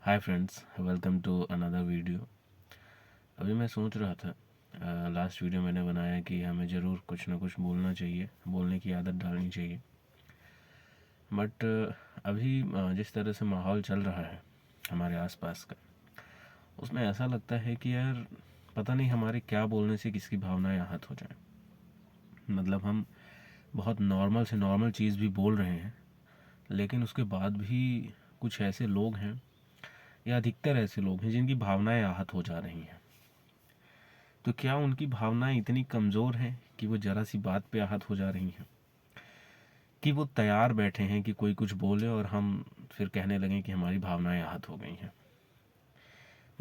Hi friends, welcome to another video. अभी मैं सोच रहा था, लास्ट वीडियो मैंने बनाया कि हमें ज़रूर कुछ ना कुछ बोलना चाहिए, बोलने की आदत डालनी चाहिए। बट अभी जिस तरह से माहौल चल रहा है हमारे आसपास का, उसमें ऐसा लगता है कि यार पता नहीं हमारे क्या बोलने से किसकी भावनाएं आहत हो जाएं। मतलब हम बहुत नॉर्मल से नॉर्मल चीज़ भी बोल रहे हैं, लेकिन उसके बाद भी कुछ ऐसे लोग हैं या अधिकतर ऐसे लोग हैं जिनकी भावनाएं आहत हो जा रही हैं। तो क्या उनकी भावनाएं इतनी कमज़ोर हैं कि वो ज़रा सी बात पे आहत हो जा रही हैं, कि वो तैयार बैठे हैं कि कोई कुछ बोले और हम फिर कहने लगें कि हमारी भावनाएं आहत हो गई हैं।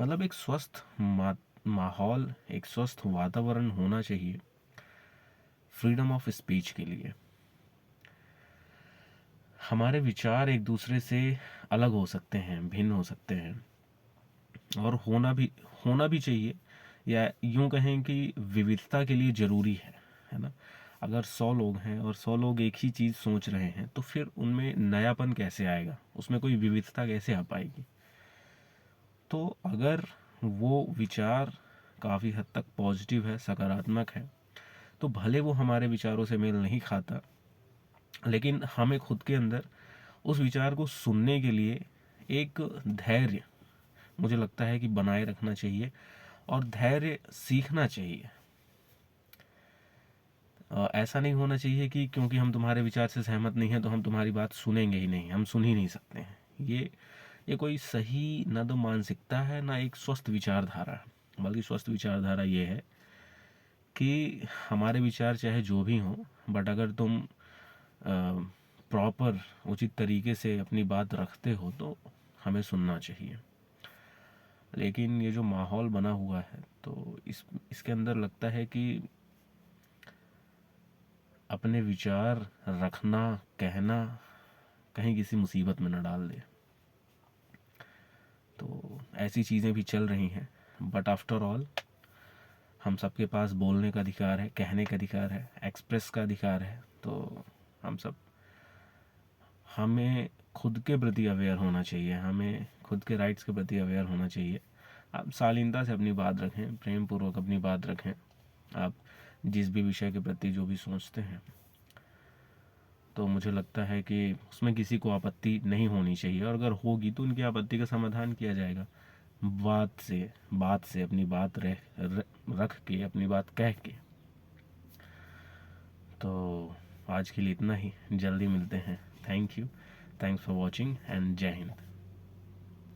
मतलब एक स्वस्थ माहौल, एक स्वस्थ वातावरण होना चाहिए फ्रीडम ऑफ स्पीच के लिए। हमारे विचार एक दूसरे से अलग हो सकते हैं, भिन्न हो सकते हैं, और होना भी चाहिए, या यूं कहें कि विविधता के लिए ज़रूरी है ना। अगर 100 लोग हैं और 100 लोग एक ही चीज़ सोच रहे हैं तो फिर उनमें नयापन कैसे आएगा, उसमें कोई विविधता कैसे आ पाएगी। तो अगर वो विचार काफ़ी हद तक पॉजिटिव है, सकारात्मक है, तो भले वो हमारे विचारों से मेल नहीं खाता, लेकिन हमें खुद के अंदर उस विचार को सुनने के लिए एक धैर्य, मुझे लगता है कि बनाए रखना चाहिए, और धैर्य सीखना चाहिए। ऐसा नहीं होना चाहिए कि क्योंकि हम तुम्हारे विचार से सहमत नहीं हैं तो हम तुम्हारी बात सुनेंगे ही नहीं, हम सुन ही नहीं सकते हैं। ये कोई सही ना तो मानसिकता है, ना एक स्वस्थ विचारधारा है। बल्कि स्वस्थ विचारधारा ये है कि हमारे विचार चाहे जो भी हों, बट अगर तुम प्रॉपर उचित तरीके से अपनी बात रखते हो तो हमें सुनना चाहिए। लेकिन ये जो माहौल बना हुआ है, तो इसके अंदर लगता है कि अपने विचार रखना, कहना कहीं किसी मुसीबत में न डाल दे। तो ऐसी चीज़ें भी चल रही हैं। बट आफ्टर ऑल हम सबके पास बोलने का अधिकार है, कहने का अधिकार है, एक्सप्रेस का अधिकार है। तो हमें खुद के प्रति अवेयर होना चाहिए, हमें खुद के राइट्स के प्रति अवेयर होना चाहिए। आप शालीनता से अपनी बात रखें, प्रेम पूर्वक अपनी बात रखें, आप जिस भी विषय के प्रति जो भी सोचते हैं। तो मुझे लगता है कि उसमें किसी को आपत्ति नहीं होनी चाहिए, और अगर होगी तो उनकी आपत्ति का समाधान किया जाएगा बात से अपनी बात रख के, अपनी बात कह के। तो आज के लिए इतना ही, जल्दी मिलते हैं। Thank you, thanks for watching and जय हिंद।